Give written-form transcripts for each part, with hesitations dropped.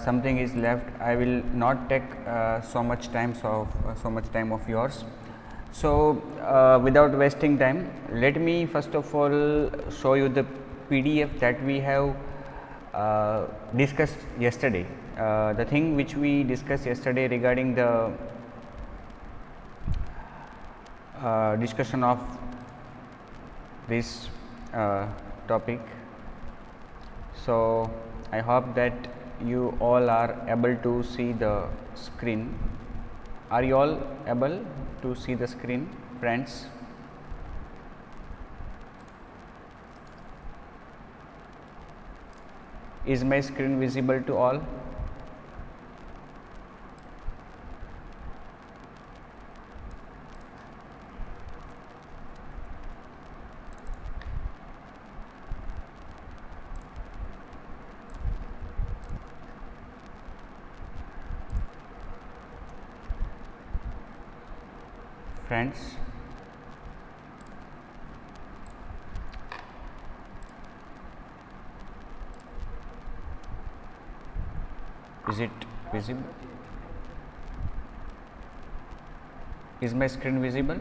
something is left, I will not take so much time of yours. So without wasting time, let me first of all show you the PDF that we have discussed yesterday. The thing which we discussed yesterday regarding the discussion of this topic. So I hope that you all are able to see the screen. Are you all able to see the screen, friends? Is my screen visible to all? Friends, is it visible? Is my screen visible?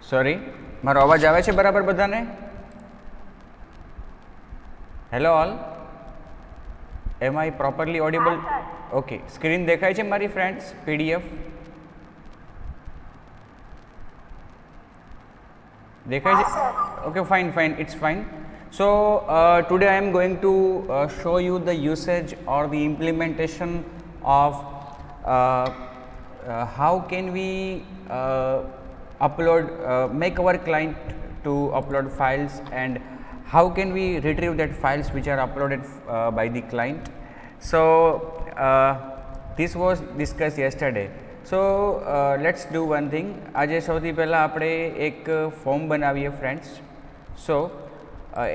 Sorry, મારો અવાજ આવે છે બરાબર બધાને? Hello all, am I properly audible? Okay, screen દેખાય છે મારી friends? PDF દેખાય છે? Okay, fine, it's fine. So today I am going to show you the usage or the implementation of how can we upload, make our client to upload files, and how can we retrieve that files which are uploaded by the client. So this was discussed yesterday. So let's do one thing. આજે સૌથી પહેલાં આપણે એક form બનાવીએ friends. સો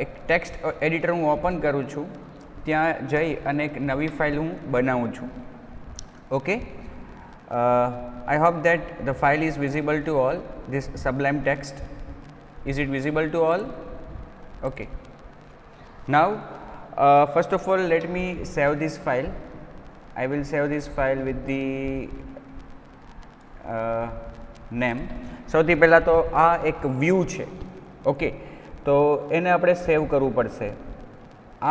એક text editor હું open કરું છું, ત્યાં જઈ અને એક નવી ફાઇલ હું બનાવું છું. Okay, I hope that the file is visible to all. This Sublime text, is it visible to all? Okay. Now first of all let me save this file. I will save this file with the name. સૌથી પહેલાં તો આ એક view છે. Okay, તો એને આપણે સેવ કરવું પડશે.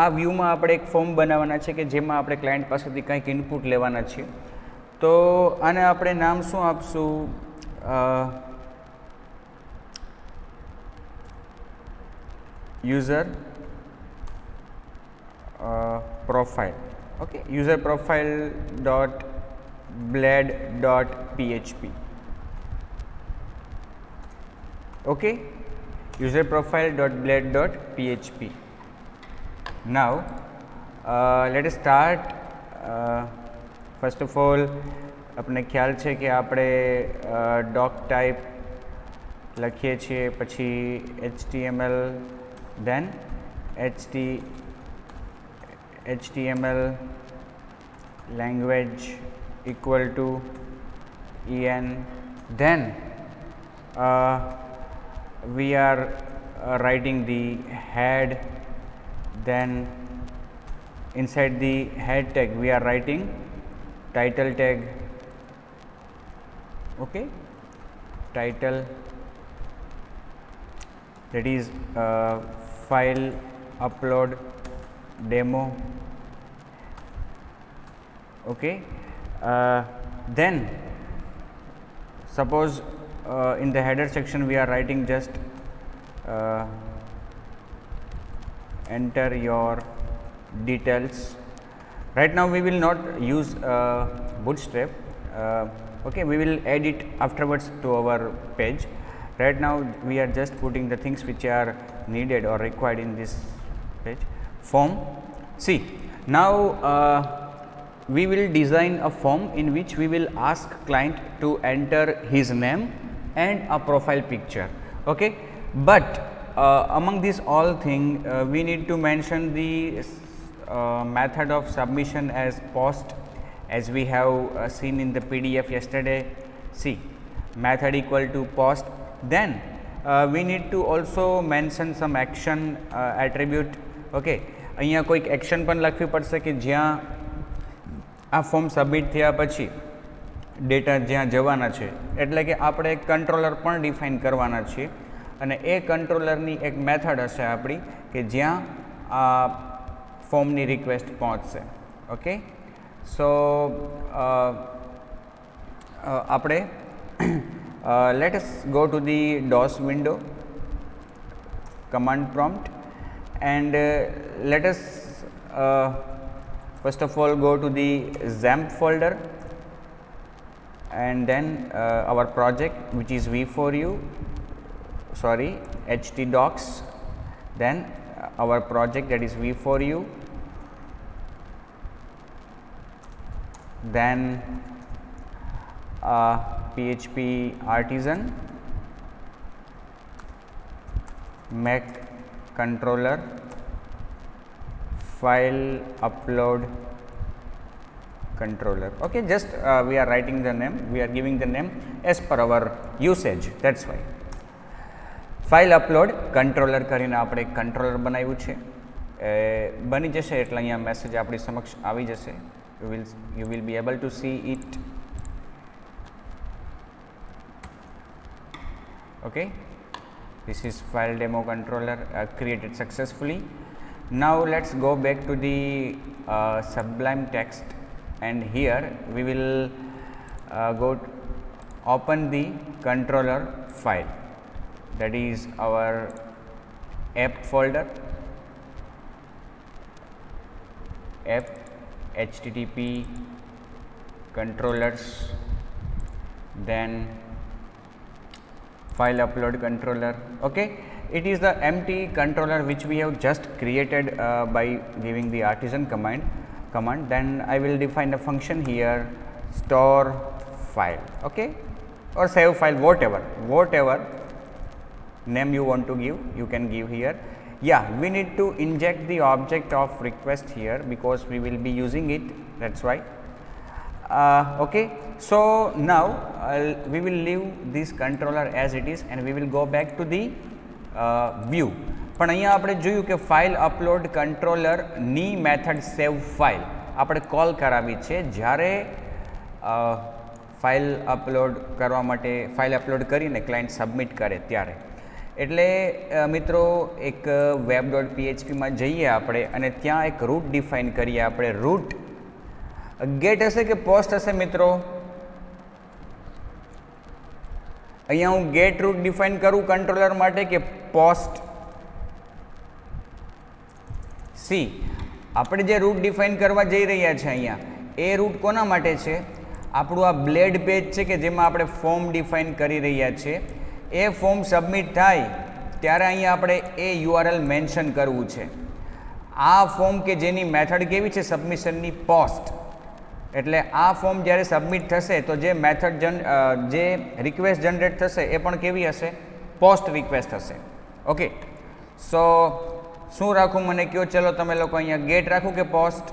આ વ્યૂમાં આપણે એક ફોર્મ બનાવવાના છે કે જેમાં આપણે ક્લાયન્ટ પાસેથી કંઈક ઇનપુટ લેવાના છીએ. તો આને આપણે નામ શું આપશું? user profile. Okay, user profile dot blade dot php. Okay, user profile dot blade dot php. Now let us start. First of all આપણે ખ્યાલ છે કે આપણે doc type લખીએ છીએ, પછી HTML, then HTML language equal to en, then we are writing the head, then inside the head tag we are writing title tag. Okay, title, that is file upload demo. Okay, then suppose in the header section we are writing just enter your details. Right now we will not use Bootstrap. Okay, we will add it afterwards to our page. Right now we are just putting the things which are needed or required in this page. Form. See, now we will design a form in which we will ask client to enter his name and a profile picture. Okay, but among these all thing we need to mention the method of submission as post, as we have seen in the PDF yesterday. See, method equal to post, then we need to also mention some action attribute. Okay, અહીંયા કોઈક action પણ લખવી પડશે કે જ્યાં આ form submit થયા પછી ડેટા જ્યાં જવાના છે, એટલે કે આપણે એક કંટ્રોલર પણ ડિફાઇન કરવાના છીએ અને એ કંટ્રોલરની એક મેથડ હશે આપણી કે જ્યાં આ ફોર્મની રિક્વેસ્ટ પહોંચશે. ઓકે, સો આપણે let us go to the DOS window, command prompt, and let us first of all go to the XAMPP folder, and then our project which is V4U, sorry, htdocs, then our project that is V4U, then PHP artisan, make controller, file upload controller. Okay, just we are writing the name, we are giving the name as per our usage, that's why. File upload controller કરીને આપણે એક controller બનાવ્યું છે. બની જશે એટલે અહીંયા message આપણી સમક્ષ આવી જશે. you will be able to see it. Okay, this is file demo controller created successfully. Now let's go back to the Sublime Text, and here we will open the controller file, that is our app folder, app http controllers, then file upload controller. Okay, it is the empty controller which we have just created by giving the artisan command. Then I will define a function here, store file, okay, or save file, whatever name you want to give, you can give here. Yeah, we need to inject the object of request here because we will be using it, that's why. Okay, so now we will leave this controller as it is and we will go back to the view. પણ અહીંયા આપણે જોયું કે file upload કંટ્રોલરની method સેવ file આપણે call કરાવી છે જ્યારે file upload કરવા માટે ફાઇલ અપલોડ કરીને ક્લાયન્ટ સબમિટ કરે ત્યારે. એટલે મિત્રો એક web.phpમાં જઈએ આપણે અને ત્યાં એક રૂટ ડિફાઇન કરીએ આપણે. રૂટ ગેટ હશે કે પોસ્ટ હશે મિત્રો? અહીંયા હું ગેટ રૂટ ડિફાઇન કરું કંટ્રોલર માટે કે પોસ્ટ? સી આપણે જે રૂટ ડિફાઇન કરવા જઈ રહ્યા છે અહીંયા એ રૂટ કોના માટે છે? આપણું આ બ્લેડ પેજ છે કે જેમાં આપણે ફોર્મ ડિફાઇન કરી રહ્યા છીએ. એ ફોર્મ સબમિટ થાય ત્યારે અહીંયા આપણે એ URL મેન્શન કરવું છે. આ ફોર્મ કે જેની મેથડ કેવી છે સબમિશનની? પોસ્ટ. એટલે આ ફોર્મ જ્યારે સબમિટ થશે તો જે મેથડ જે રિક્વેસ્ટ જનરેટ થશે એ પણ કેવી હશે? પોસ્ટ રિક્વેસ્ટ હશે. ઓકે, સો શું રાખું મને કહો? ચલો તમે લોકો અહીંયા ગેટ રાખું કે પોસ્ટ?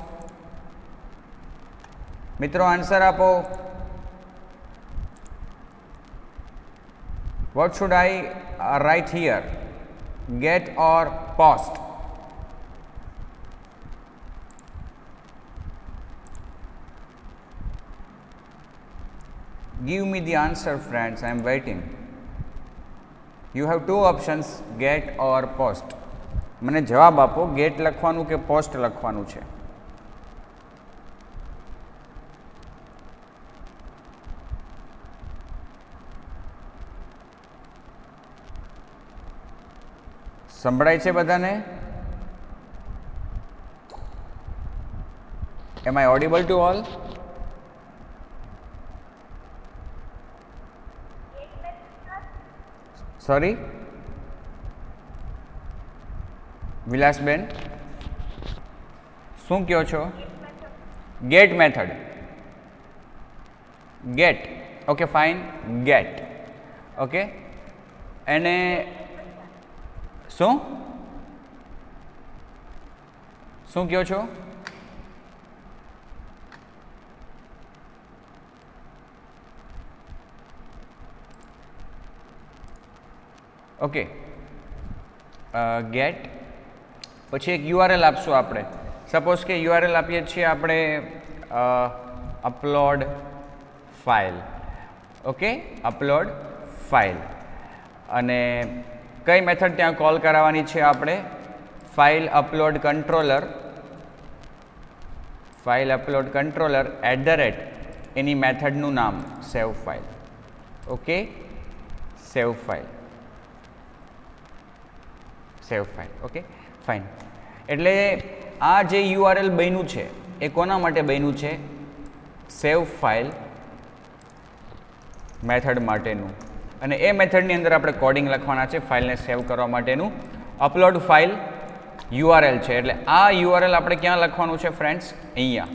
મિત્રો આન્સર આપો. What should I write here? Get or post? Give me the answer, friends. I am waiting. You have two options, get or post. મને જવાબ આપો, ગેટ લખવાનું કે પોસ્ટ લખવાનું છે? સંભળાય છે બધાને? Am I audible to all? Sorry, Vilasben શું કહો છો? Get method. Get, okay fine, get. Okay, એને શું શું કહો છો? ઓકે, ગેટ પછી એક યુઆરએલ આપશું આપણે. સપોઝ કે યુઆરએલ આપીએ છીએ આપણે upload file. Okay, upload file અને કઈ મેથડ ત્યાં કોલ કરાવવાની છે આપણે? File upload controller, file upload controller @ એની મેથડનું નામ સેવ ફાઇલ. ઓકે, સેવ ફાઇલ, સેવ ફાઇલ. Okay, fine. એટલે આ જે યુઆરએલ બન્યું છે એ કોના માટે બન્યું છે? સેવ ફાઇલ મેથડ માટેનું. અને એ મેથડની અંદર આપણે કોડિંગ લખવાના છે ફાઇલને સેવ કરવા માટેનું. અપલોડ ફાઇલ યુઆરએલ છે એટલે આ યુઆરએલ આપણે ક્યાં લખવાનું છે ફ્રેન્ડ્સ? અહીંયા.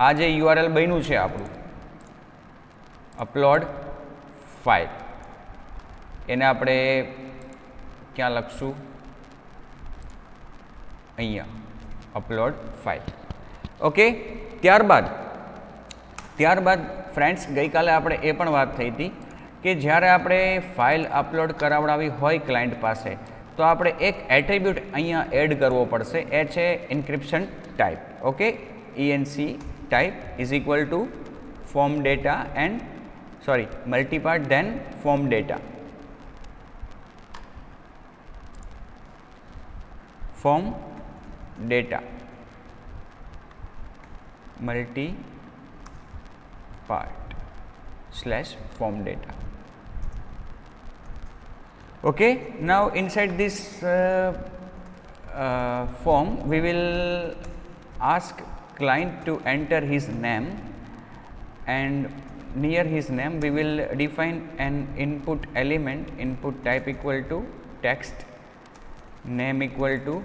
આ જે યુઆરએલ બન્યું છે આપણું અપલોડ ફાઇલ, એને આપણે ક્યાં લખશું? અહીંયા, અપલોડ ફાઇલ. ઓકે, ત્યારબાદ ફ્રેન્ડ્સ ગઈકાલે આપણે એ પણ વાત થઈ હતી કે જ્યારે આપણે ફાઇલ અપલોડ કરાવડાવી હોય ક્લાયન્ટ પાસે તો આપણે એક એટ્રીબ્યુટ અહીંયા એડ કરવો પડશે. એ છે encryption type. Okay, ENC type is equal to form data and multipart then form data. Form data multipart/form data. Okay, now inside this form we will ask client to enter his name, and near his name we will define an input element, input type equal to text, name equal to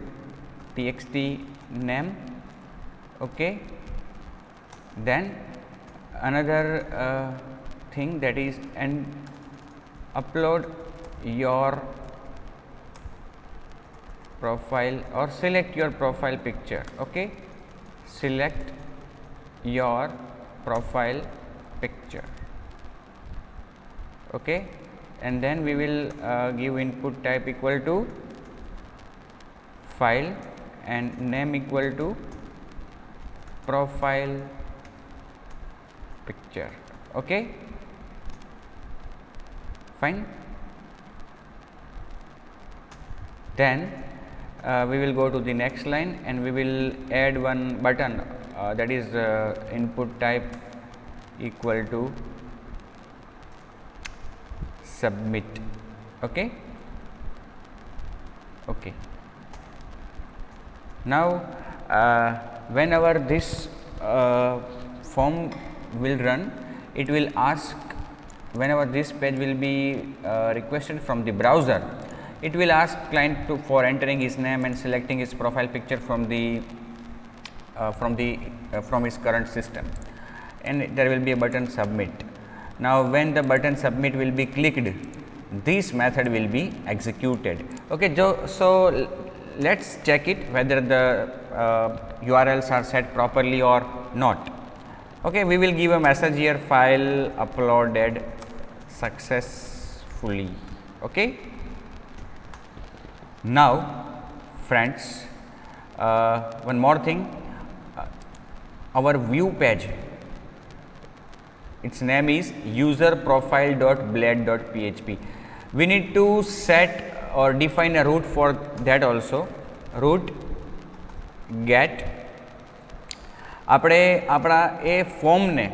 txt name. Okay, then another thing, that is and upload your profile or select your profile picture. Okay, select your profile picture. Okay, and then we will give input type equal to file and name equal to profile picture. Okay, fine. Then we will go to the next line and we will add one button, that is input type equal to submit. Okay, okay. Now whenever this form will run, it will ask, whenever this page will be requested from the browser, it will ask client for entering his name and selecting his profile picture from his current system, and there will be a button submit. Now when the button submit will be clicked, this method will be executed. Okay, so let's check it whether the URLs are set properly or not. Okay, we will give a message here, file uploaded successfully. Okay, now friends, one more thing, our view page, its name is userprofile.blade.php. We need to set or define a root for that also. Root get આપણે આપણા એ ફોર્મને,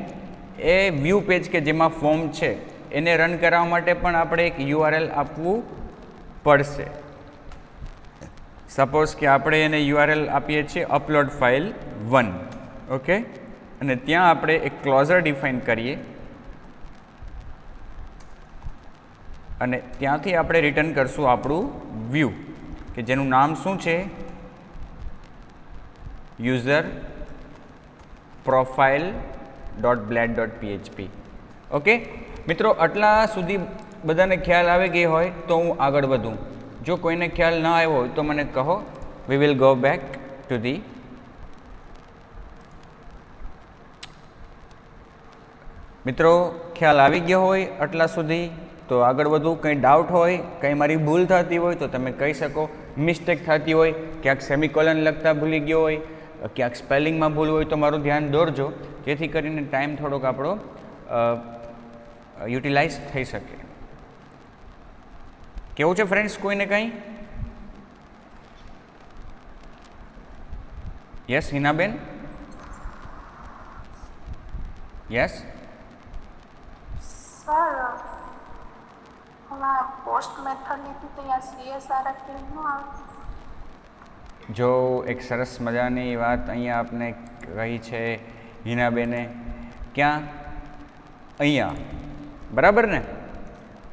એ view page કે જેમાં form છે એને run કરાવવા માટે પણ આપણે એક યુઆરએલ આપવું પડશે. સપોઝ કે આપણે એને યુઆરએલ આપીએ છીએ અપલોડ ફાઇલ 1. ઓકે, અને ત્યાં આપણે એક ક્લોઝર ડિફાઇન કરીએ અને ત્યાંથી આપણે રિટર્ન કરશું આપણું વ્યૂ કે જેનું નામ શું છે? User profile.blade.php. ઓકે મિત્રો, આટલા સુધી બધાને ખ્યાલ આવી ગઈ હોય તો હું આગળ વધું. જો કોઈને ખ્યાલ ન આવ્યો હોય તો મને કહો. We will go back to the મિત્રો, ખ્યાલ આવી ગયો હોય આટલા સુધી તો આગળ વધુ કંઈ ડાઉટ હોય, કંઈ મારી ભૂલ થતી હોય તો તમે કહી શકો. મિસ્ટેક થતી હોય, ક્યાંક સેમિકોલન લખતા ભૂલી ગયો હોય, ક્યાંક સ્પેલિંગમાં ભૂલ હોય તો મારું ધ્યાન દોરજો, જેથી કરીને ટાઈમ થોડોક આપણો યુટિલાઇઝ થઈ શકે. કેવું છે ફ્રેન્ડ્સ, કોઈને કંઈ? યસ હિનાબેન? યસ સર, હમણાં પોસ્ટ મેથડ લીધી તો અહીંયા CSRF ફિલ્ડ નું આવે. જો એક સરસ મજાની વાત અહીંયા આપને કહી છે હિનાબેને. ક્યાં? અહીંયા, બરાબર ને?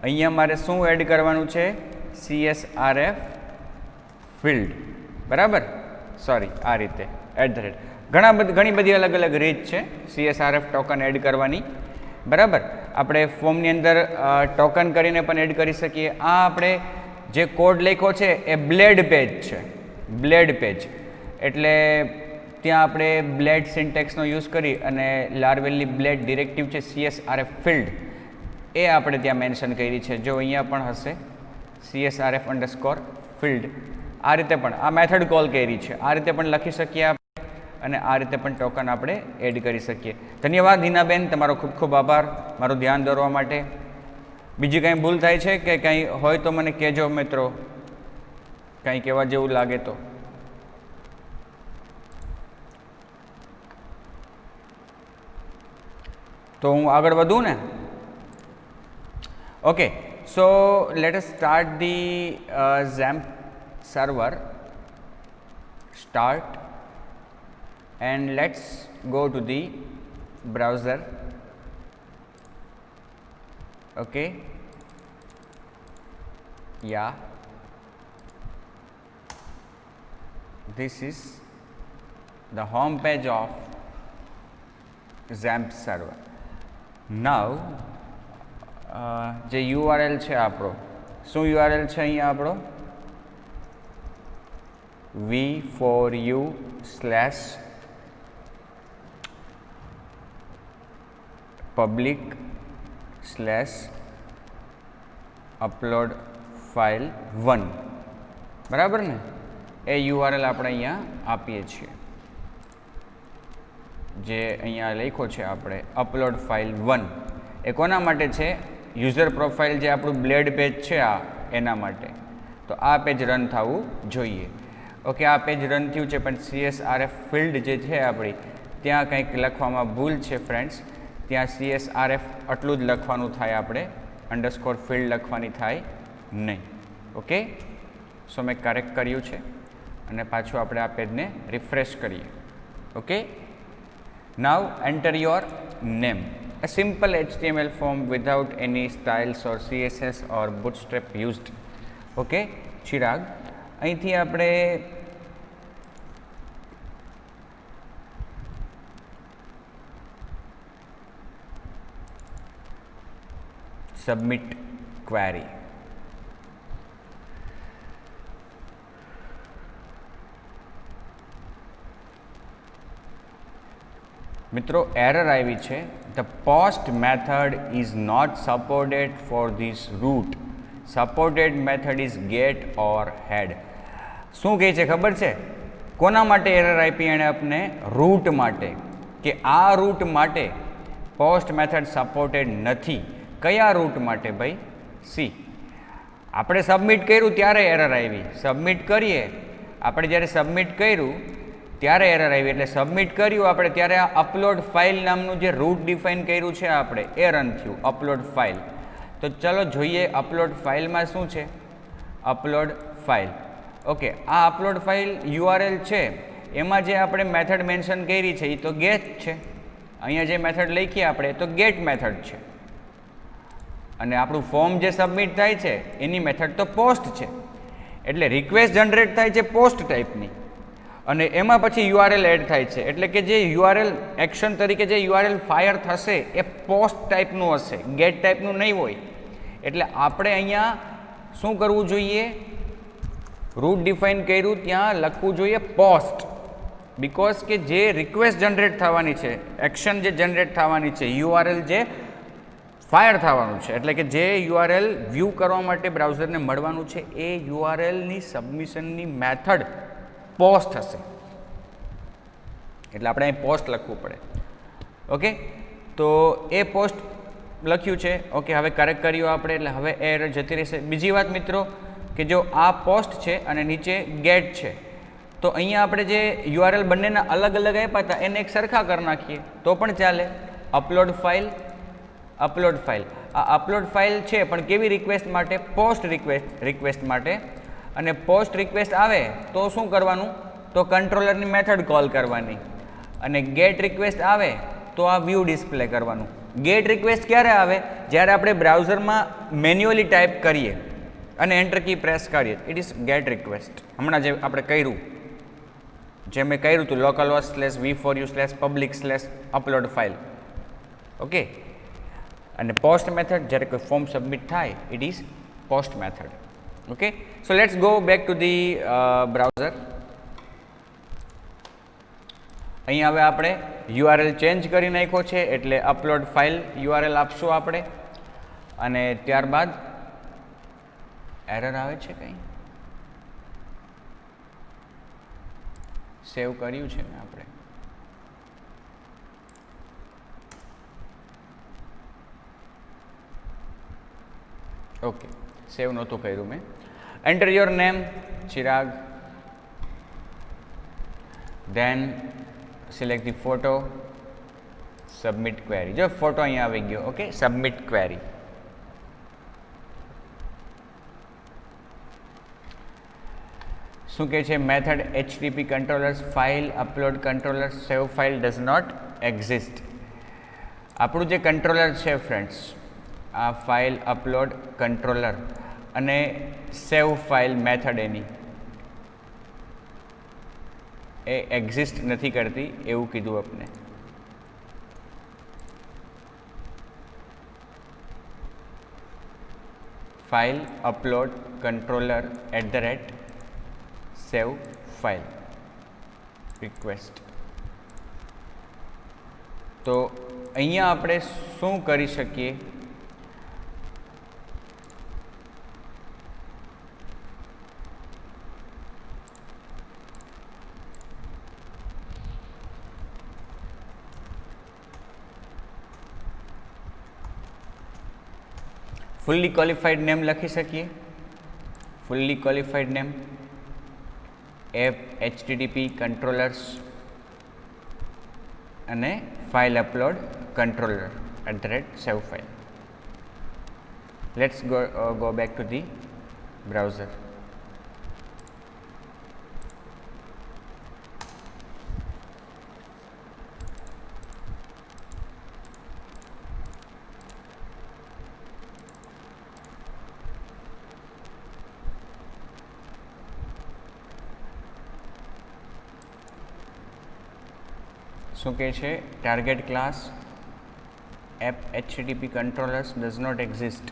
અહીંયા મારે શું એડ કરવાનું છે? CSRF ફિલ્ડ, બરાબર? સોરી, આ રીતે ઘણી બધી અલગ અલગ રીત છે CSRF ટોકન એડ કરવાની, બરાબર? આપણે ફોર્મની અંદર ટોકન કરીને પણ એડ કરી શકીએ. આ આપણે જે કોડ લખ્યો છે એ બ્લેડ પેજ છે, બ્લેડ પેજ એટલે ત્યાં આપણે બ્લેડ સિન્ટેક્સનો યુઝ કરી અને લારવેલની બ્લેડ ડિરેક્ટિવ છે CSRF ફિલ્ડ, એ આપણે ત્યાં મેન્શન કરી છે. જો અહીંયા પણ હશે CSRF_ ફિલ્ડ, આ રીતે પણ આ મેથડ કોલ કરી છે, આ રીતે પણ લખી શકીએ આપણે અને આ રીતે પણ ટોકન આપણે એડ કરી શકીએ. ધન્યવાદ હિનાબેન, તમારો ખૂબ ખૂબ આભાર મારું ધ્યાન દોરવા માટે. બીજી કંઈ ભૂલ થાય છે કે કંઈ હોય તો મને કહેજો મિત્રો, કંઈ કહેવા જેવું લાગે તો. તો હું આગળ વધું ને? Okay, so let us start the XAMPP server. Start and let's go to the browser. Okay, yeah, this is the home page of XAMPP server. Now જે URL છે આપણો, શું URL છે અહીંયા આપણો? v4u/public/upload file 1, બરાબર ને? એ URL આપણે અહીંયા આપીએ છીએ, જે અહીંયા લખ્યો છે આપણે upload file 1. એ કોના માટે છે? યુઝર પ્રોફાઇલ જે આપણું બ્લેડ પેજ છે આ, એના માટે. તો આ પેજ રન થવું જોઈએ. ઓકે, આ પેજ રન થયું છે, પણ CSRF ફિલ્ડ જે છે આપણી, ત્યાં કંઈક લખવામાં ભૂલ છે ફ્રેન્ડ્સ. ત્યાં CSRF આટલું જ લખવાનું થાય, આપણે અંડરસ્કોર ફિલ્ડ લખવાની થાય નહીં. ઓકે, સો મેં કરેક્ટ કર્યું છે અને પાછું આપણે આ પેજને રિફ્રેશ કરીએ. Okay, now enter your name. A simple HTML form without any styles or CSS or bootstrap used. Okay, Chirag, અહીંથી આપણે સબમિટ ક્વેરી. મિત્રો એરર આવી છે, the post method is not supported for this route. Supported method is get or head. શું કહે છે ખબર છે? કોના માટે એરર આપી એણે આપને? રૂટ માટે, કે આ રૂટ માટે પોસ્ટ મેથડ સપોર્ટેડ નથી. કયા રૂટ માટે ભાઈ? સી. આપણે સબમિટ કર્યું ત્યારે એરર આવી. સબમિટ કરીએ આપણે, જ્યારે સબમિટ કર્યું ત્યારે એરર આવી. એટલે સબમિટ કર્યું આપણે ત્યારે આ અપલોડ ફાઇલ નામનું જે રૂટ ડિફાઇન કર્યું છે આપણે, એ રન થયું અપલોડ ફાઇલ. તો ચલો જોઈએ અપલોડ ફાઇલમાં શું છે. અપલોડ ફાઇલ, ઓકે, આ અપલોડ ફાઇલ URL છે, એમાં જે આપણે મેથડ મેન્શન કરી છે એ તો ગેટ છે. અહીંયા જે મેથડ લખીએ આપણે તો ગેટ મેથડ છે, અને આપણું ફોર્મ જે સબમિટ થાય છે એની મેથડ તો પોસ્ટ છે. એટલે રિક્વેસ્ટ જનરેટ થાય છે પોસ્ટ ટાઈપની, અને એમાં પછી URL એડ થાય છે. એટલે કે જે URL એક્શન તરીકે જે URL ફાયર થશે એ પોસ્ટ ટાઈપનું હશે, ગેટ ટાઈપનું નહીં હોય. એટલે આપણે અહીંયા શું કરવું જોઈએ? રૂટ ડિફાઇન કર્યું ત્યાં લખવું જોઈએ પોસ્ટ, બિકોઝ કે જે રિક્વેસ્ટ જનરેટ થવાની છે, એક્શન જે જનરેટ થવાની છે, URL જે ફાયર થવાનું છે, એટલે કે જે યુઆરએલ વ્યૂ કરવા માટે બ્રાઉઝરને મળવાનું છે એ યુઆરએલની સબમિશનની મેથડ પોસ્ટ હશે. એટલે આપણે અહીં પોસ્ટ લખવું પડે. ઓકે, તો એ પોસ્ટ લખ્યું છે. ઓકે, હવે કરેક્ટ કર્યું આપણે, એટલે હવે એરર જતી રહેશે. બીજી વાત મિત્રો કે જો આ પોસ્ટ છે અને નીચે ગેટ છે, તો અહીંયા આપણે જે યુઆરએલ બંનેના અલગ અલગ આપ્યા હતા એને એક સરખા કરી નાખીએ તો પણ ચાલે. Upload file, upload file. આ અપલોડ ફાઇલ છે પણ કેવી રિક્વેસ્ટ માટે? પોસ્ટ રિક્વેસ્ટ માટે. અને પોસ્ટ રિક્વેસ્ટ આવે તો શું કરવાનું? તો કંટ્રોલરની મેથડ કોલ કરવાની. અને ગેટ રિક્વેસ્ટ આવે તો આ વ્યૂ ડિસ્પ્લે કરવાનું. ગેટ રિક્વેસ્ટ ક્યારે આવે? જ્યારે આપણે બ્રાઉઝરમાં મેન્યુઅલી ટાઈપ કરીએ અને એન્ટર કી પ્રેસ કરીએ, ઇટ ઇઝ ગેટ રિક્વેસ્ટ. હમણાં જે આપણે કર્યું, જે મેં કર્યું હતું localhost/v4u/public/upload file. ઓકે, અને પોસ્ટ મેથડ જ્યારે કોઈ ફોર્મ સબમિટ થાય, it is post method. Okay, so let's go back to the browser. અહીં હવે આપણે યુઆરએલ ચેન્જ કરી નાખ્યો છે, એટલે અપલોડ ફાઇલ યુઆરએલ આપશું આપણે. અને ત્યારબાદ એરર આવે છે કંઈ? સેવ કર્યું છે ને આપણે? ઓકે, સેવ નહોતું કર્યું મેં. Enter your name Chirag, then select the photo, submit query. જો ફોટો અહીંયા આવી ગયો. Okay, submit query. શું કહે છે? Method HTTP controllers file upload controller save file does not exist. આપણું જે કંટ્રોલર છે ફ્રેન્ડ્સ, આ ફાઇલ અપલોડ કંટ્રોલર અને સેવ ફાઇલ મેથડ એની એ એક્ઝિસ્ટ નથી કરતી એવું કીધું આપણે. File upload controller @save file request. તો અહીંયા આપણે શું કરી શકીએ? ફુલ્લી ક્વોલિફાઈડ નેમ લખી શકીએ. Fully qualified name app HTTP controllers અને file upload controller @save file. Let's go back to the browser. શું કહે છે? Target class app HTTP controllers does not exist.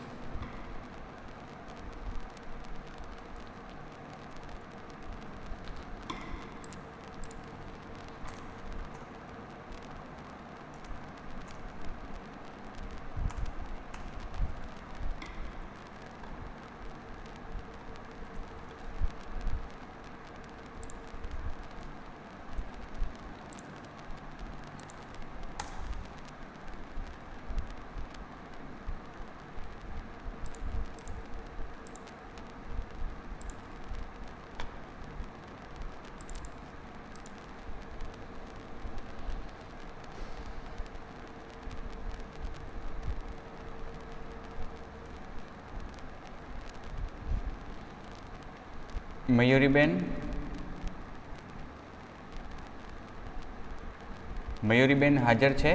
Mayuriben, Mayuriben હાજર છે?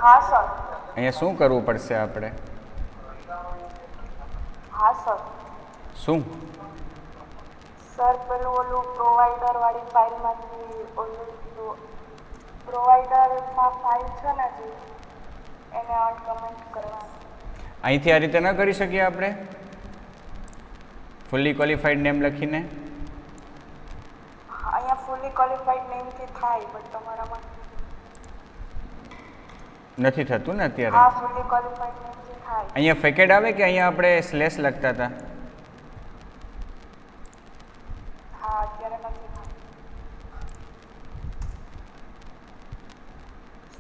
હા સર. અહીંયા શું કરવું પડશે આપણે? હા સર. શું? સર પેલું ઓલું પ્રોવાઈડર વાળી ફાઇલમાંથી ઓલું પ્રોવાઈડરમાં ફાઇલ છે ને જે એને અનકમેન્ટ કરવાનું. અહીંથી આ રીતે ન કરી શકીએ આપણે ફુલ્લી ક્વોલિફાઈડ નેમ લખીને? અહીંયા ફુલ્લી ક્વોલિફાઈડ નેમથી થાય, બટ તમારામાં નથી થતું ને અત્યારે. હા ફૂલી ક્વોલિફાઈડ નથી થાય. અહીંયા ફેકેડ આવે કે અહીંયા આપણે સ્લેશ લખતા હતા? હા અત્યારે નથી થાય.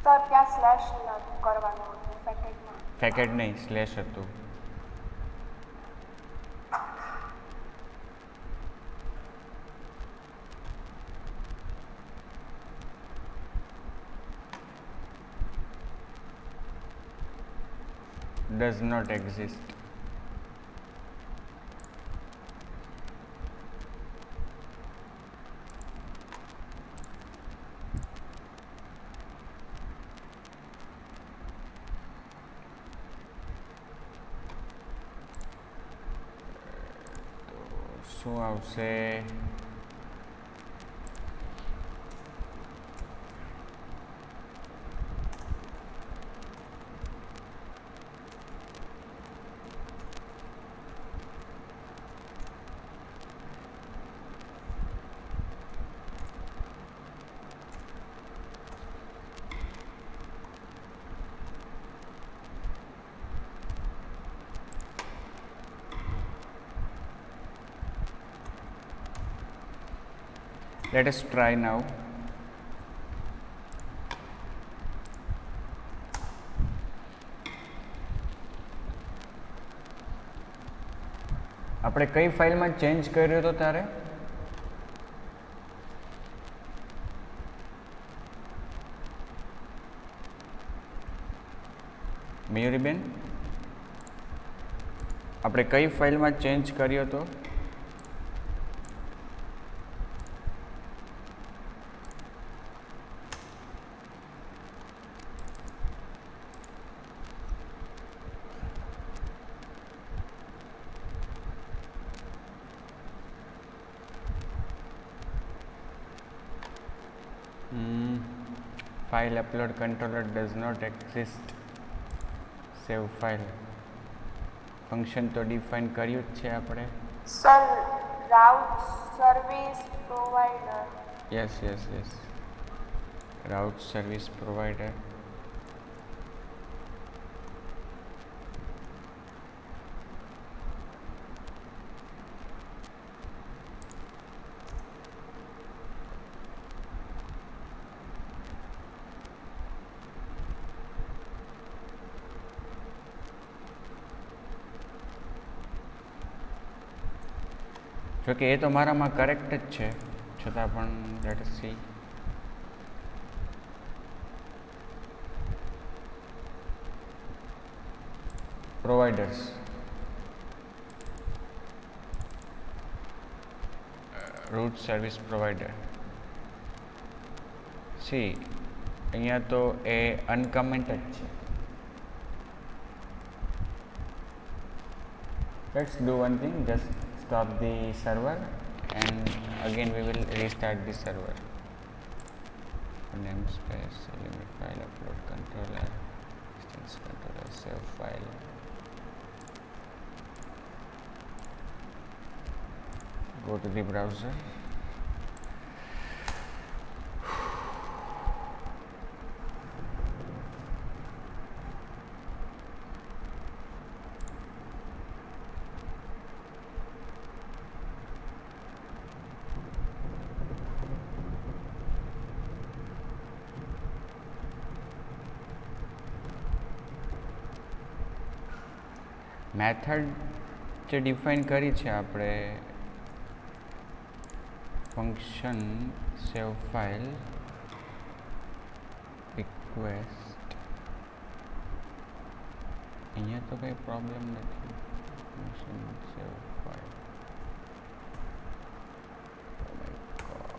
સર ત્યાં સ્લેશ કરવાનું હતું પેકેટમાં. ફેકેડ નહીં, સ્લેશ હતું. Does not exist. શું આવશે? Let us try now. આપણે કઈ ફાઇલમાં ચેન્જ કર્યો હતો તારે? મયુરીબેન, આપણે કઈ ફાઇલમાં ચેન્જ કર્યો હતો? File upload controller does not exist. Save file. Function તો ડિફાઇન કર્યું જ છે આપણે. Sir route service provider. Yes yes yes, route service provider. જોકે એ તો મારામાં કરેક્ટ જ છે, છતાં પણ let us see. Providers, route service provider. See અહીંયા તો એ અનકમેન્ટેડ છે. Let's do one thing, just stop the server and again we will restart the server. Namespace, limit file, upload controller, instance controller, save file. Go to the browser. Method જે define કરી છે આપણે, function સેવ file request, અહીંયા તો કંઈ problem નથી. Function save file, oh my God.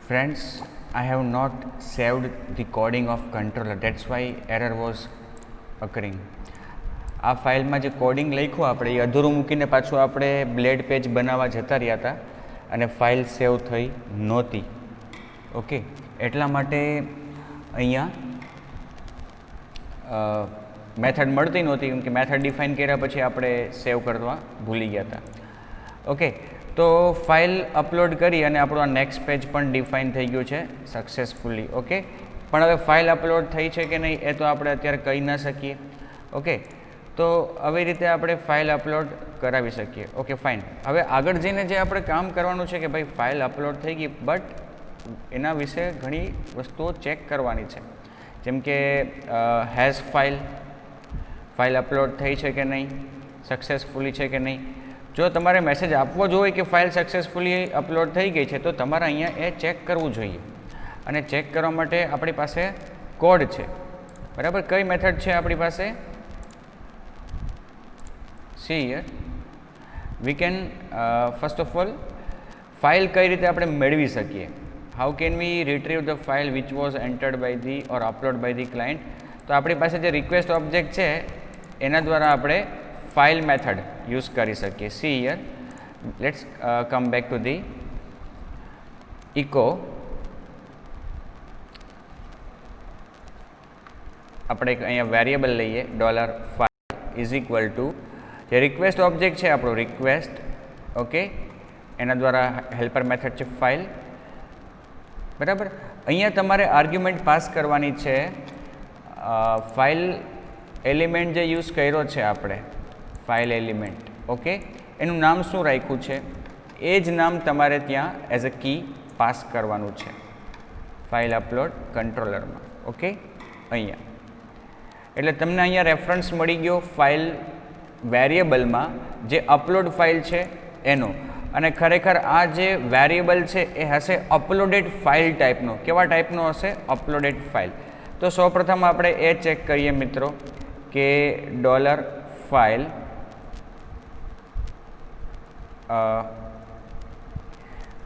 Friends, I have not saved the coding of controller, that's why error was occurring. આ ફાઇલમાં જે કોડિંગ લખ્યું આપણે એ અધૂરું મૂકીને પાછું આપણે બ્લેડ પેજ બનાવવા જતા રહ્યા હતા અને ફાઇલ સેવ થઈ નહોતી. ઓકે, એટલા માટે અહીંયા મેથડ મળતી નહોતી, કેમ કે મેથડ ડિફાઇન કર્યા પછી આપણે સેવ કરવા ભૂલી ગયા હતા. ઓકે, તો ફાઇલ અપલોડ કરી અને આપણું આ નેક્સ્ટ પેજ પણ ડિફાઇન થઈ ગયું છે સક્સેસફુલી. ઓકે, પણ હવે ફાઇલ અપલોડ થઈ છે કે નહીં એ તો આપણે અત્યારે કહી ન શકીએ. ઓકે, તો આવી રીતે આપણે ફાઇલ અપલોડ કરાવી શકીએ. Okay fine. હવે આગળ જઈને જે આપણે કામ કરવાનું છે કે ભાઈ ફાઇલ અપલોડ થઈ ગઈ, બટ એના વિશે ઘણી વસ્તુઓ ચેક કરવાની છે. જેમ કે હેઝ ફાઇલ અપલોડ થઈ છે કે નહીં, સક્સેસફુલી છે કે નહીં. જો તમારે મેસેજ આપવો જ હોય કે ફાઇલ સક્સેસફુલી અપલોડ થઈ ગઈ છે, તો તમારે અહીંયા એ ચેક કરવું જોઈએ. અને ચેક કરવા માટે આપણી પાસે કોડ છે, બરાબર. કઈ મેથડ છે આપણી પાસે? See here we can first of all file કઈ રીતે આપણે મેળવી શકીએ. How can we retrieve the file which was entered by the or upload by the client. તો આપણી પાસે જે રિક્વેસ્ટ ઓબ્જેક્ટ છે એના દ્વારા આપણે ફાઇલ મેથડ યુઝ કરી શકીએ. See here let's come back to the echo. આપણે અહીંયા વેરિયેબલ લઈએ $file ઇઝ ઇક્વલ ટુ જે રિક્વેસ્ટ ઓબ્જેક્ટ છે આપણો રિક્વેસ્ટ. ઓકે, એના દ્વારા હેલ્પર મેથડ છે ફાઇલ, બરાબર. અહીંયા તમારે આર્ગ્યુમેન્ટ પાસ કરવાની છે. ફાઇલ એલિમેન્ટ જે યુઝ કર્યો છે આપણે, ફાઇલ એલિમેન્ટ, ઓકે, એનું નામ શું રાખ્યું છે એ જ નામ તમારે ત્યાં એઝ અ કી પાસ કરવાનું છે ફાઇલ અપલોડ કંટ્રોલરમાં. ઓકે, અહીંયા એટલે તમને અહીંયા રેફરન્સ મળી ગયો ફાઇલ વેરિયેબલમાં જે અપલોડ ફાઇલ છે એનો. અને ખરેખર આ જે વેરિયેબલ છે એ હશે અપલોડેડ ફાઇલ ટાઈપનો. કેવા ટાઈપનો હશે? Uploaded file. તો સૌપ્રથમ આપણે એ ચેક કરીએ મિત્રો કે $file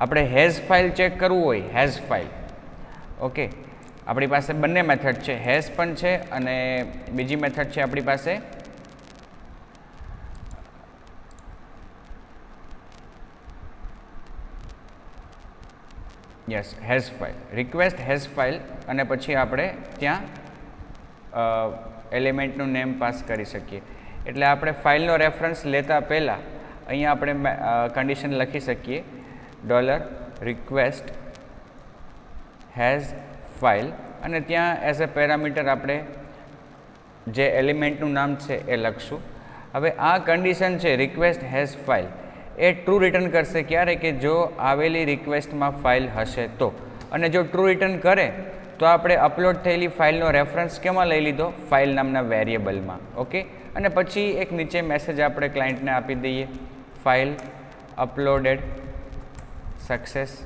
આપણે હેઝ ફાઇલ ચેક કરવું હોય, હેઝ ફાઇલ. ઓકે, આપણી પાસે બંને મેથડ છે, હેઝ પણ છે અને બીજી મેથડ છે આપણી પાસે yes has file. Request has file અને પછી આપણે ત્યાં એલિમેન્ટનું નેમ પાસ કરી શકીએ. એટલે આપણે ફાઇલનો રેફરન્સ લેતા પહેલાં અહીંયા આપણે કન્ડિશન લખી શકીએ $request હેઝ ફાઇલ અને ત્યાં એઝ અ પેરામીટર આપણે જે એલિમેન્ટનું નામ છે એ લખશું. હવે આ કન્ડિશન છે request has file, A true return કરશે ક્યારે? કે જો આવેલી રિક્વેસ્ટમાં ફાઇલ હશે તો. અને જો ટ્રુ રિટર્ન કરે તો આપણે અપલોડ થયેલી ફાઇલનો રેફરન્સ કેમાં લઈ લીધો? ફાઇલ નામના વેરિયેબલમાં. ઓકે, અને પછી એક નીચે મેસેજ આપણે ક્લાયન્ટને આપી દઈએ, file uploaded successfully.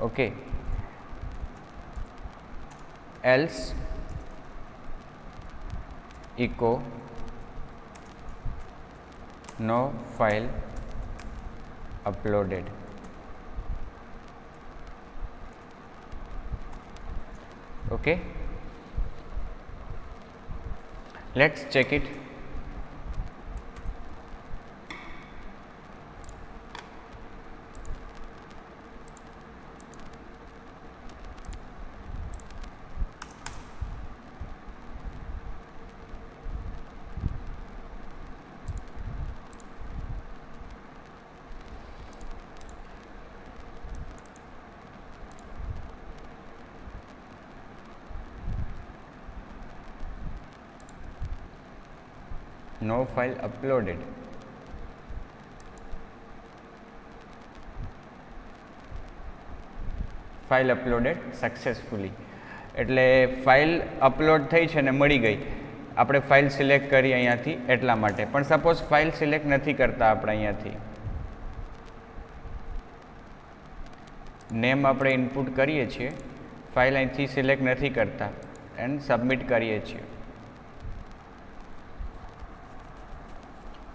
Okay, else echo no file uploaded. Okay, let's check it. No file uploaded. File uploaded successfully. એટલે ફાઇલ અપલોડ થઈ છે ને મળી ગઈ. આપણે ફાઇલ સિલેક્ટ કરી અહીંયાથી એટલા માટે. પણ સપોઝ ફાઇલ સિલેક્ટ નથી કરતા આપણે અહીંયાથી, નેમ આપણે ઇનપુટ કરીએ છીએ, ફાઇલ અહીંથી સિલેક્ટ નથી કરતા એન્ડ સબમિટ કરીએ છીએ,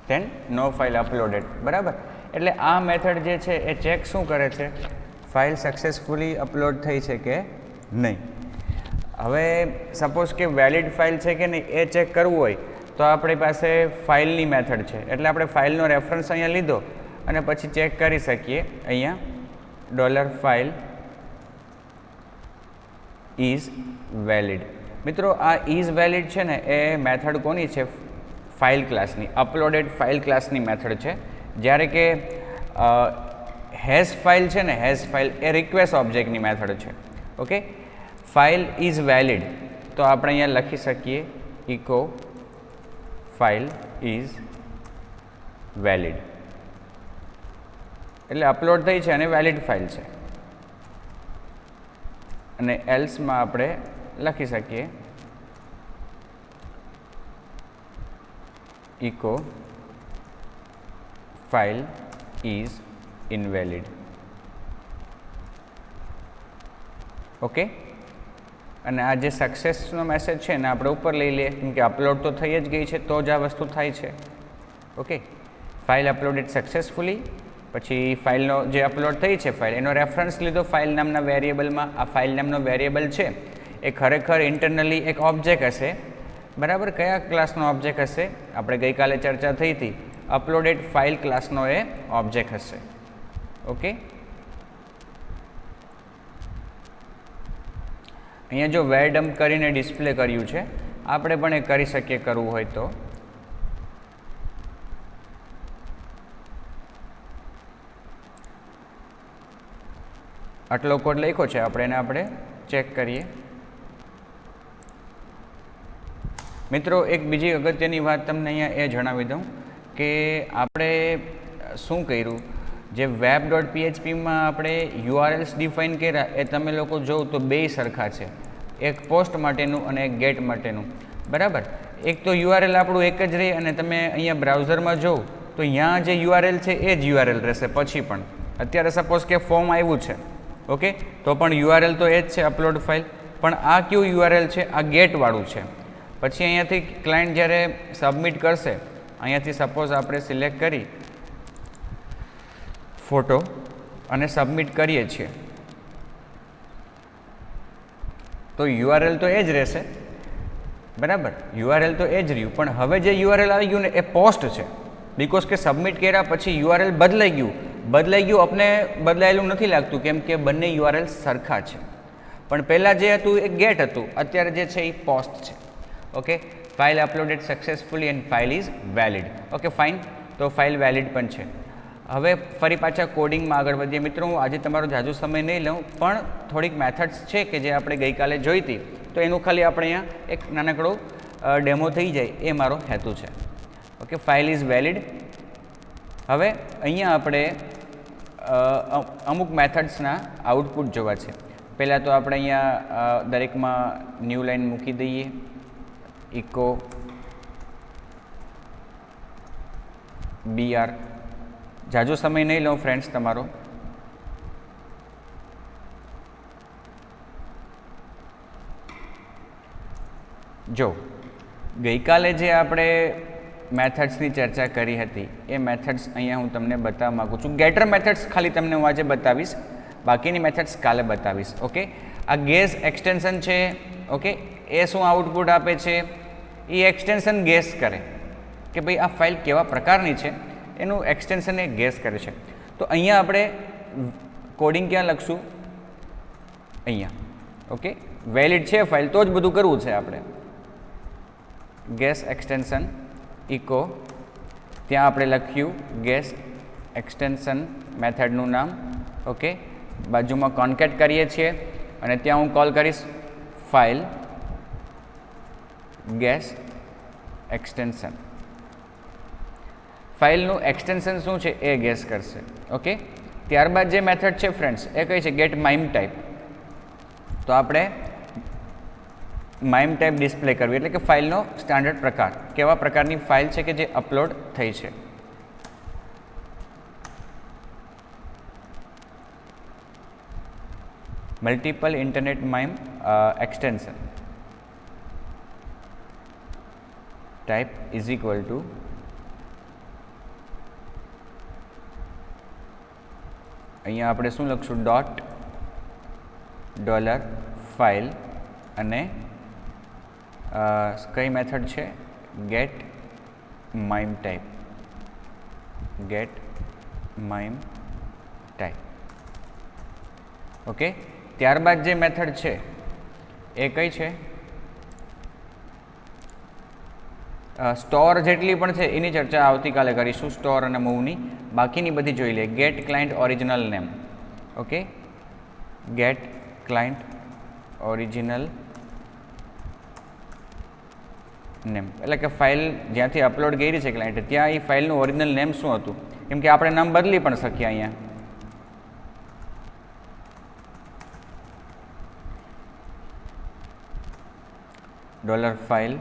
ધેન નો ફાઇલ અપલોડેડ. બરાબર. એટલે આ મેથડ જે છે એ ચેક શું કરે છે? ફાઇલ સક્સેસફુલી અપલોડ થઈ છે કે નહીં. હવે સપોઝ કે વેલિડ ફાઇલ છે કે નહીં એ ચેક કરવું હોય તો આપણી પાસે ફાઇલની મેથડ છે. એટલે આપણે ફાઇલનો રેફરન્સ અહીંયા લીધો અને પછી ચેક કરી શકીએ અહીંયા $file ઇઝ વેલિડ. મિત્રો આ ઇઝ વેલિડ છે ને એ મેથડ કોની છે? ફાઇલ ક્લાસની, અપલોડેડ ફાઇલ ક્લાસની મેથડ છે. જ્યારે કે હેઝ ફાઇલ છે ને, હેઝ ફાઇલ એ રિક્વેસ્ટ ઓબ્જેક્ટની મેથડ છે. ઓકે, ફાઇલ ઇઝ વેલિડ તો આપણે અહીંયા લખી શકીએ ઇકો ફાઇલ ઇઝ વેલિડ, એટલે અપલોડ થઈ છે અને વેલિડ ફાઇલ છે. અને એલ્સમાં આપણે લખી શકીએ echo file is invalid. Okay, અને આ જે સક્સેસનો મેસેજ છે ને આપણે ઉપર લઈ લઈએ, કેમ કે અપલોડ તો થઈ જ ગઈ છે તો જ આ વસ્તુ થાય છે. ઓકે, ફાઇલ અપલોડેડ સક્સેસફુલી, પછી ફાઇલનો જે અપલોડ થઈ છે ફાઇલ એનો રેફરન્સ લીધો ફાઇલ નામના વેરિયેબલમાં. આ ફાઇલ નામનો વેરિયેબલ છે એ ખરેખર ઇન્ટરનલી એક ઓબ્જેક્ટ હશે. બરાબર, કયા ક્લાસનો ઓબ્જેક્ટ હશે? આપણે ગઈકાલે ચર્ચા થઈ હતી, અપલોડેડ ફાઇલ ક્લાસનો એ ઓબ્જેક્ટ હશે. ઓકે, અહીંયા જો વેર ડમ્પ કરીને ડિસ્પ્લે કર્યું છે, આપણે પણ એ કરી શકીએ કરવું હોય તો. આટલો કોડ લખ્યો છે આપણે, એને આપણે ચેક કરીએ. મિત્રો એક બીજી અગત્યની વાત તમને અહીંયા એ જણાવી દઉં કે આપણે શું કર્યું, જે web.phpમાં આપણે URLs ડિફાઇન કર્યા એ તમે લોકો જોવો તો બે સરખા છે, એક પોસ્ટ માટેનું અને એક ગેટ માટેનું. બરાબર, એક તો URL આપણું એક જ રહે અને તમે અહીંયા બ્રાઉઝરમાં જોવો તો અહીંયા જે URL છે એ જ URL રહેશે પછી પણ. અત્યારે સપોઝ કે ફોર્મ આવ્યું છે, ઓકે, તો પણ URL તો એ જ છે અપલોડ ફાઇલ, પણ આ કયું URL છે? આ ગેટવાળું છે. પછી અહીંયાથી ક્લાયન્ટ જ્યારે સબમિટ કરશે, અહીંયાથી સપોઝ આપણે સિલેક્ટ કરી ફોટો અને સબમિટ કરીએ છીએ તો URL તો એ જ રહેશે. બરાબર, URL તો એ જ રહ્યું, પણ હવે જે URL આવી ગયું ને એ પોસ્ટ છે. બિકોઝ કે સબમિટ કર્યા પછી URL બદલાઈ ગયું આપણે બદલાયેલું નથી લાગતું, કેમ કે બંને URL સરખા છે. પણ પહેલાં જે હતું એ ગેટ હતું, અત્યારે જે છે એ પોસ્ટ છે. Okay, file uploaded successfully and file is valid. Okay fine, તો ફાઇલ વેલિડ પણ છે. હવે ફરી પાછા કોડિંગમાં આગળ વધીએ. મિત્રો હું આજે તમારો ઝાઝો સમય નહીં લઉં, પણ થોડીક મેથડ્સ છે કે જે આપણે ગઈકાલે જોઈ હતી, તો એનું ખાલી આપણે અહીંયા એક નાનકડો ડેમો થઈ જાય એ મારો હેતુ છે. Okay, file is valid. હવે અહીંયા આપણે અમુક મેથડ્સના આઉટપુટ જોવા છે. પહેલાં તો આપણે અહીંયા દરેકમાં ન્યૂ લાઇન મૂકી દઈએ, ઇકો BR. ઝાઝો સમય નહીં લઉં ફ્રેન્ડ્સ તમારો. જો ગઈકાલે જે આપણે મેથડ્સની ચર્ચા કરી હતી એ મેથડ્સ અહીંયા હું તમને બતાવવા માગું છું. ગેટર મેથડ્સ ખાલી તમને હું આજે બતાવીશ, બાકીની મેથડ્સ કાલે બતાવીશ. ઓકે, આ ગેસ એક્સટેન્શન છે. ઓકે, એ શું આઉટપુટ આપે છે? એ એક્સટેન્શન ગેસ કરે કે ભાઈ આ ફાઇલ કેવા પ્રકારની છે, એનું એક્સટેન્શન એ ગેસ કરે છે. તો અહીંયા આપણે કોડિંગ ક્યાં લખશું? અહીંયા. ઓકે, વેલિડ છે ફાઇલ તો જ બધું કરવું છે આપણે. ગેસ એક્સટેન્શન ઇકો, ત્યાં આપણે લખ્યું ગેસ એક્સટેન્શન મેથડનું નામ. ઓકે, બાજુમાં કોન્કેટ કરીએ છીએ અને ત્યાં હું કોલ કરીશ ફાઇલ ગેસ એક્સટેન્શન. ફાઇલનું એક્સટેન્શન શું છે એ ગેસ કરશે. ઓકે, ત્યારબાદ જે મેથડ છે ફ્રેન્ડ્સ એ કઈ છે? Get mime type. તો આપણે માઇમ ટાઈપ ડિસ્પ્લે કરવી, એટલે કે ફાઇલનો સ્ટાન્ડર્ડ પ્રકાર, કેવા પ્રકારની ફાઇલ છે કે જે અપલોડ થઈ છે. Multiple internet mime extension type is equal to અહીંયા આપણે શું લખશું? $ફાઇલ અને કઈ મેથડ છે? Get mime type. Get mime type. Okay, ત્યારબાદ જે મેથડ છે એ કઈ છે? સ્ટોર જેટલી પણ છે એની ચર્ચા આવતીકાલે કરીશું, સ્ટોર અને મૂવની. બાકીની બધી જોઈ લે. Get client original name. Okay, get client original name એટલે કે ફાઇલ જ્યાંથી અપલોડ કરી છે ક્લાયન્ટે ત્યાં એ ફાઇલનું ઓરિજિનલ નેમ શું હતું, કેમ કે આપણે નામ બદલી પણ શકીએ અહીંયા. Dollar file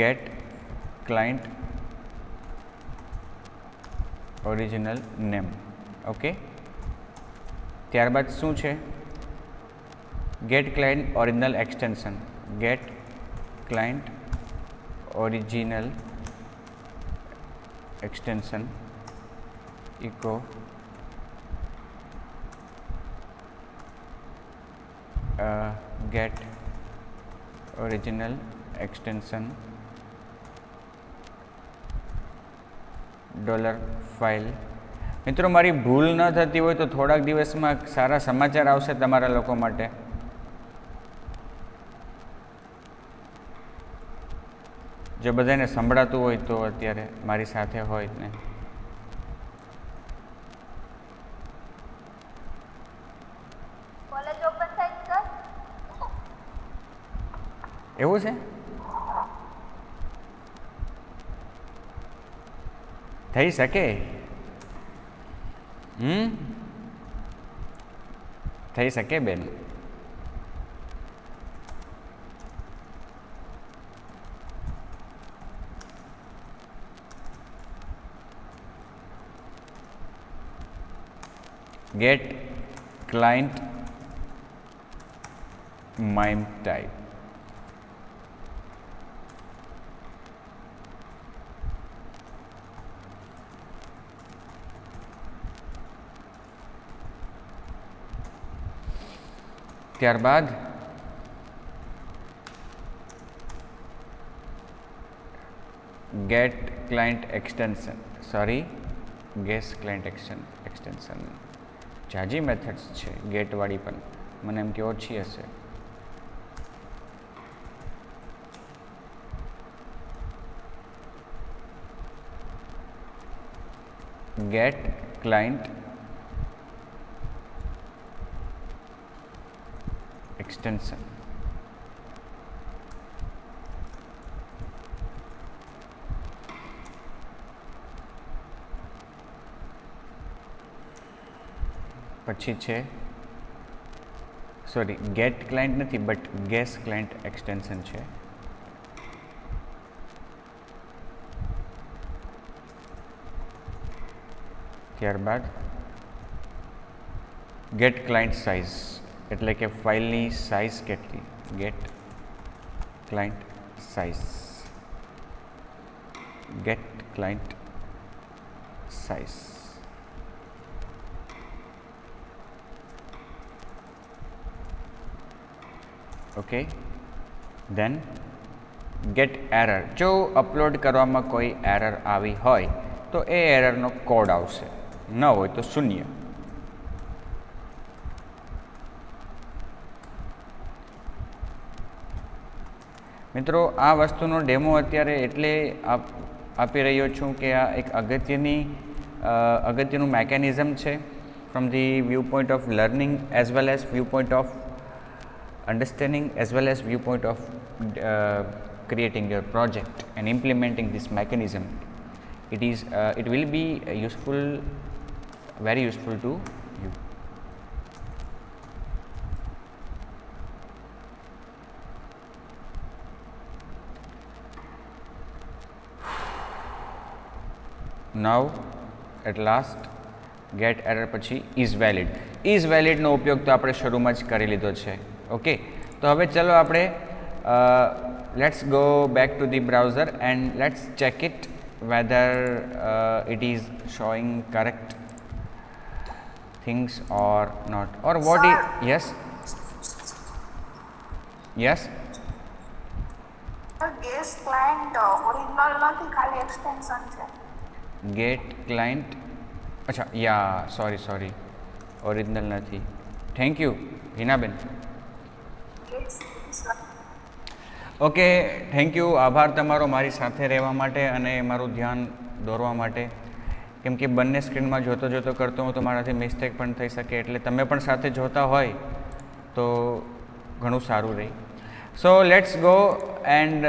get client original name. Okay, ત્યારબાદ શું છે? Get client original extension. Get client original extension echo get original extension dollar file. મિત્રો મારી ભૂલ ન થતી હોય તો થોડાક દિવસમાં સારા સમાચાર આવશે તમારા લોકો માટે. જો બધાને સંભળાતું હોય તો અત્યારે મારી સાથે હોય ને. કોલેજ ઓપન થાય સર? એવું છે? થઈ શકે. થઈ શકે બેન. get client MIME type. ત્યારબાદ get client extension, sorry, guess client extension. જાજી મેથડ્સ છે ગેટ વાળી, પણ મને એમ કે ઓછી હશે. Get client extension. પછી છે સોરી ગેટ ક્લાયન્ટ નથી બટ ગેસ ક્લાયન્ટ એક્સટેન્શન છે. ત્યારબાદ ગેટ ક્લાયન્ટ સાઇઝ એટલે કે ફાઇલની સાઇઝ કેટલી. Get client size, get client size. Okay, then get error. જો અપલોડ કરવામાં કોઈ એરર આવી હોય તો એ એરરનો કોડ આવશે, ન હોય તો શૂન્ય. મિત્રો આ વસ્તુનો ડેમો અત્યારે એટલે આપી રહ્યો છું કે આ એક અગત્યનું મેકેનિઝમ છે from the view point of learning as well as view point of understanding as well as viewpoint of creating your project and implementing this mechanism. It will be useful, very useful to you. Now at last get error પછી is valid. is valid નો ઉપયોગ તો આપણે શરૂમાં જ કરી લીધો છે. Okay, તો હવે ચલો આપણે let's go back to the browser and let's check it whether it is showing correct things or not, or what is. Yes, yes, gas client original નથી, ખાલી એક્સટેન્શન છે. get client, અચ્છા યા સોરી ઓરિજિનલ નથી. Thank you Hinaben. get size. Okay, thank you. આભાર તમારો મારી સાથે રહેવા માટે અને મારું ધ્યાન દોરવા માટે. કેમ કે બંને સ્ક્રીનમાં જોતો જોતો કરતો હું તો મારાથી મિસ્ટેક પણ થઈ શકે, એટલે તમે પણ સાથે જોતા હોય તો ઘણું સારું રહે. So let's go and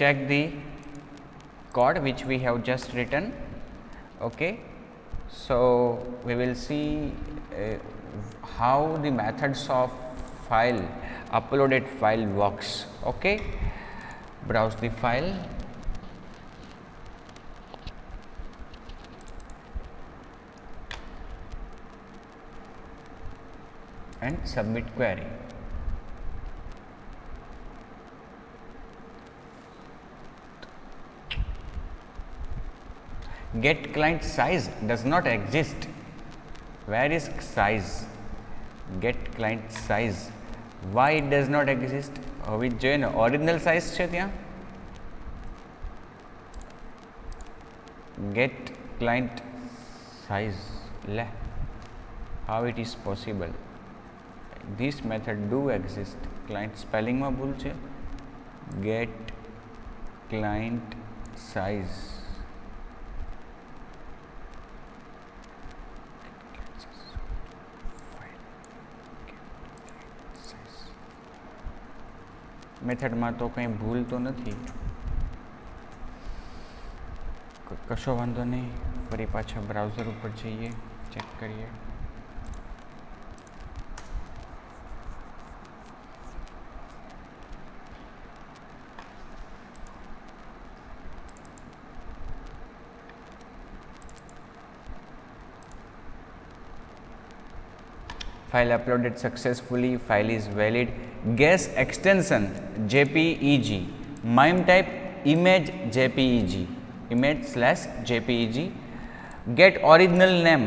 check the code which we have just written. Okay, so we will see how the methods of file uploaded file works. Okay, browse the file and submit query. Get client size does not exist. Where is size? Get client size. Why it does not exist? હવે જોઈએ ને, original size છે ત્યાં. Get client size. લે, how it is possible? This method do exist. Client spelling માં ભૂલ છે. Get client size. મેથડમાં તો કંઈ ભૂલ તો નથી, કશો વાંધો નહીં. ફરી પાછા બ્રાઉઝર ઉપર જઈએ, ચેક કરીએ. File uploaded successfully, file is valid. Guess extension JPEG, MIME type image JPEG, image/JPEG. Get original name,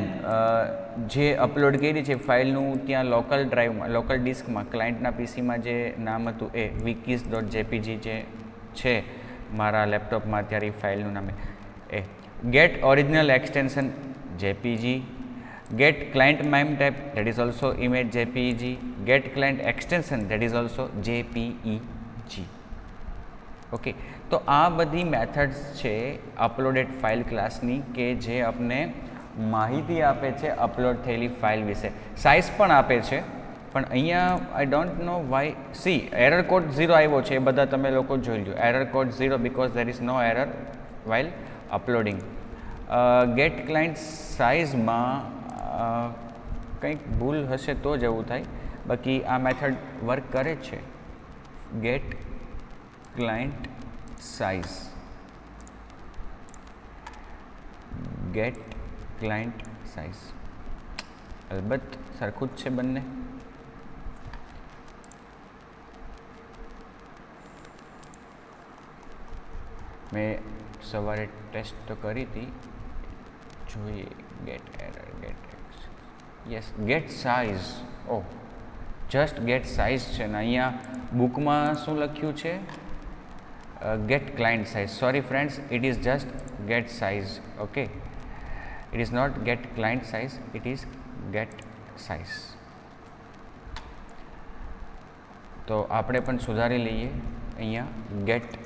જે અપલોડ કરી છે ફાઇલનું ત્યાં લોકલ ડ્રાઈવમાં, લોકલ ડિસ્કમાં, ક્લાયન્ટના પીસીમાં જે નામ હતું એ wikis.jpg જે છે મારા લેપટોપમાં અત્યારે એ ફાઇલનું નામ એ. Get original extension JPEG. Get client MIME type, that is also image JPEG. Get client extension, that is also JPEG. Okay, તો આ બધી મેથડ્સ છે અપલોડેડ ફાઇલ ક્લાસની કે જે આપણને માહિતી આપે છે અપલોડ થયેલી ફાઇલ વિશે. સાઇઝ પણ આપે છે, પણ અહીંયા I don't know why. See, error code 0 આવ્યો છે, એ બધા તમે લોકો જોઈ લો. Error code 0 because there is no error while uploading. Get client સાઇઝમાં કંઈક ભૂલ હશે તો જ એવું થાય, બાકી આ મેથડ વર્ક કરે છે. Get client size, get client size, અલબત્ત સરખું જ છે બંને. મેં સવારે ટેસ્ટ તો કરી હતી, જોઈએ. Get error, get yes, get size. Oh, just get size છે ને અહીંયા બુકમાં શું લખ્યું છે? Get client size. Sorry friends, it is just get size. Okay, it is not get client size, it is get size. તો આપણે પણ સુધારી લઈએ અહીંયા ગેટ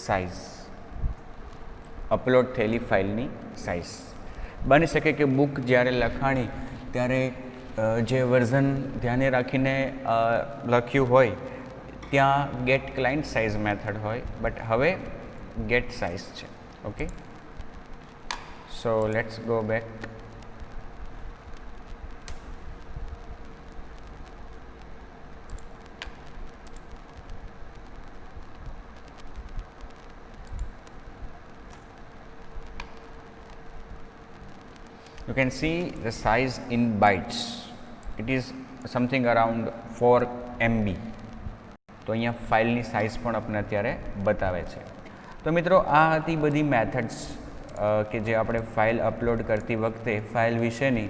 સાઇઝ, અપલોડ થયેલી ફાઇલની સાઇઝ. બની શકે કે બુક જ્યારે લખાણી ત્યારે જે વર્ઝન ધ્યાને રાખીને લખ્યું હોય ત્યાં ગેટ ક્લાયન્ટ સાઇઝ મેથડ હોય, બટ હવે ગેટ સાઇઝ છે. Okay, so let's go back. You can see the size in bytes. It is something around 4 MB. તો અહીંયા ફાઇલની સાઇઝ પણ આપણે અત્યારે બતાવે છે. તો મિત્રો, આ હતી બધી મેથડ્સ કે જે આપણે ફાઇલ અપલોડ કરતી વખતે ફાઇલ વિશેની.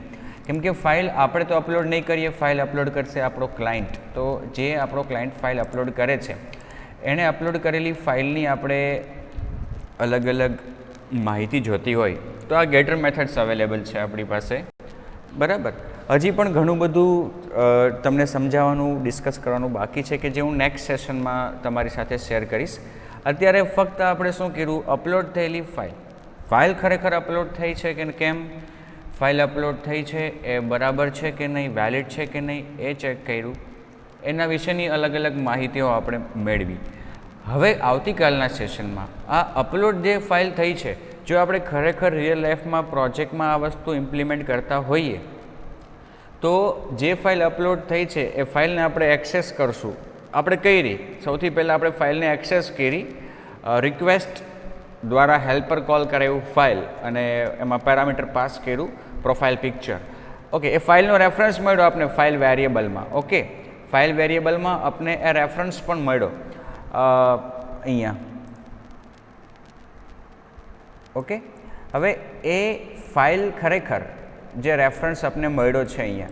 કેમ કે ફાઇલ આપણે તો અપલોડ નહીં કરીએ, ફાઇલ અપલોડ કરશે આપણો ક્લાયન્ટ. તો જે આપણો ક્લાયન્ટ ફાઇલ અપલોડ કરે છે એણે અપલોડ કરેલી ફાઇલની આપણે અલગ અલગ માહિતી જોતી હોય તો આ ગેટર મેથડ્સ અવેલેબલ છે આપણી પાસે, બરાબર. હજી પણ ઘણું બધું તમને સમજાવવાનું ડિસ્કસ કરવાનું બાકી છે કે જે હું નેક્સ્ટ સેશનમાં તમારી સાથે શેર કરીશ. અત્યારે ફક્ત આપણે શું કર્યું, અપલોડ થયેલી ફાઇલ ખરેખર અપલોડ થઈ છે કે કેમ, ફાઇલ અપલોડ થઈ છે એ બરાબર છે કે નહીં, વેલિડ છે કે નહીં એ ચેક કર્યું, એના વિશેની અલગ અલગ માહિતીઓ આપણે મેળવી. હવે આવતીકાલના સેશનમાં આ અપલોડ જે ફાઇલ થઈ છે, જો આપણે ખરેખર રિયલ લાઈફમાં પ્રોજેક્ટમાં આ વસ્તુ ઇમ્પ્લિમેન્ટ કરતા હોઈએ તો જે ફાઇલ અપલોડ થઈ છે એ ફાઇલને આપણે એક્સેસ કરશું. આપણે કરી સૌથી પહેલાં આપણે ફાઇલને એક્સેસ કરી, રિક્વેસ્ટ દ્વારા હેલ્પર કોલ કરાયું ફાઇલ અને એમાં પેરામીટર પાસ કર્યું પ્રોફાઇલ પિક્ચર. ઓકે, એ ફાઇલનો રેફરન્સ મળ્યો આપણે ફાઇલ વેરિયેબલમાં. ઓકે, ફાઇલ વેરિયેબલમાં આપણે એ રેફરન્સ પણ મળ્યો અહીંયા. ઓકે, હવે એ ફાઇલ ખરેખર જે રેફરન્સ આપણે મળ્યો છે અહીંયા,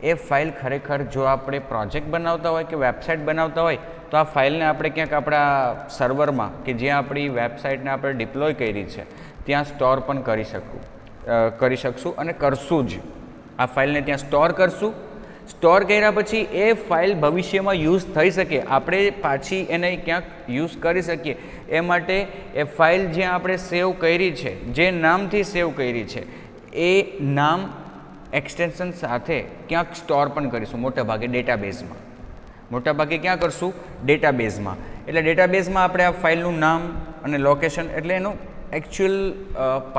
એ ફાઇલ ખરેખર જો આપણે પ્રોજેક્ટ બનાવતા હોય કે વેબસાઇટ બનાવતા હોય તો આ ફાઇલને આપણે ક્યાંક આપણા સર્વરમાં કે જ્યાં આપણી વેબસાઇટને આપણે ડિપ્લોય કરી છે ત્યાં સ્ટોર પણ કરી શકશું અને કરશું જ. આ ફાઇલને ત્યાં સ્ટોર કરશું. સ્ટોર કર્યા પછી એ ફાઇલ ભવિષ્યમાં યુઝ થઈ શકે, આપણે પાછી એને ક્યાંક યુઝ કરી શકીએ એ માટે એ ફાઇલ જ્યાં આપણે સેવ કરી છે, જે નામથી સેવ કરી છે એ નામ એક્સટેન્શન સાથે ક્યાંક સ્ટોર પણ કરીશું, મોટાભાગે ડેટાબેઝમાં. મોટાભાગે ક્યાં કરશું? ડેટાબેઝમાં. એટલે ડેટાબેઝમાં આપણે આ ફાઇલનું નામ અને લોકેશન એટલે એનું એકચ્યુઅલ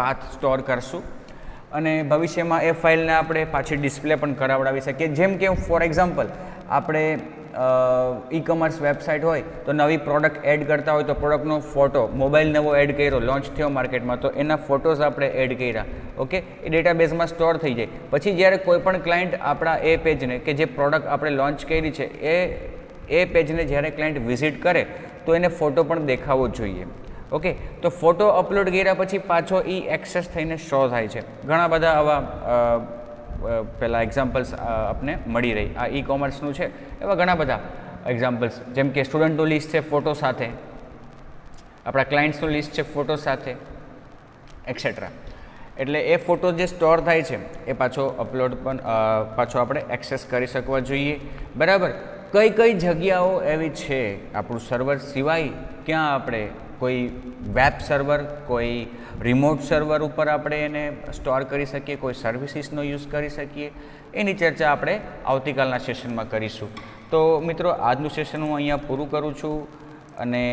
પાથ સ્ટોર કરશું અને ભવિષ્યમાં એ ફાઇલને આપણે પાછી ડિસ્પ્લે પણ કરાવડાવી શકીએ. જેમ કે ફોર એક્ઝામ્પલ આપણે ઈ કોમર્સ વેબસાઇટ હોય તો નવી પ્રોડક્ટ એડ કરતા હોય તો પ્રોડક્ટનો ફોટો, મોબાઈલ નવો એડ કર્યો, લોન્ચ થયો માર્કેટમાં તો એના ફોટોઝ આપણે એડ કર્યા. ઓકે, એ ડેટાબેઝમાં સ્ટોર થઈ જાય. પછી જ્યારે કોઈ પણ ક્લાયન્ટ આપણા એ પેજને કે જે પ્રોડક્ટ આપણે લોન્ચ કરી છે એ પેજને જ્યારે ક્લાયન્ટ વિઝિટ કરે તો એને ફોટો પણ દેખાવો જોઈએ. ઓકે, તો ફોટો અપલોડ કર્યા પછી પાછો એ એક્સેસ થઈને શો થાય છે. ઘણા બધા આવા પહેલાં એક્ઝામ્પલ્સ આપને મળી રહી. આ ઈ કોમર્સનું છે એવા ઘણા બધા એક્ઝામ્પલ્સ, જેમ કે સ્ટુડન્ટનું લિસ્ટ છે ફોટો સાથે, આપણા ક્લાયન્ટ્સનું લિસ્ટ છે ફોટો સાથે, એક્સેટ્રા. એટલે એ ફોટો જે સ્ટોર થાય છે એ પાછો અપલોડ પણ પાછો આપણે એક્સેસ કરી શકવા જોઈએ. બરાબર. કઈ કઈ જગ્યાઓ એવી છે આપણું સર્વર સિવાય ક્યાં આપણે કોઈ વેબ સર્વર, કોઈ રિમોટ સર્વર ઉપર આપણે એને સ્ટોર કરી શકીએ, કોઈ સર્વિસીસનો યુઝ કરી શકીએ, એની ચર્ચા આપણે આવતીકાલના સેશનમાં કરીશું. તો મિત્રો, આજનું સેશન હું અહીંયા પૂરું કરું છું અને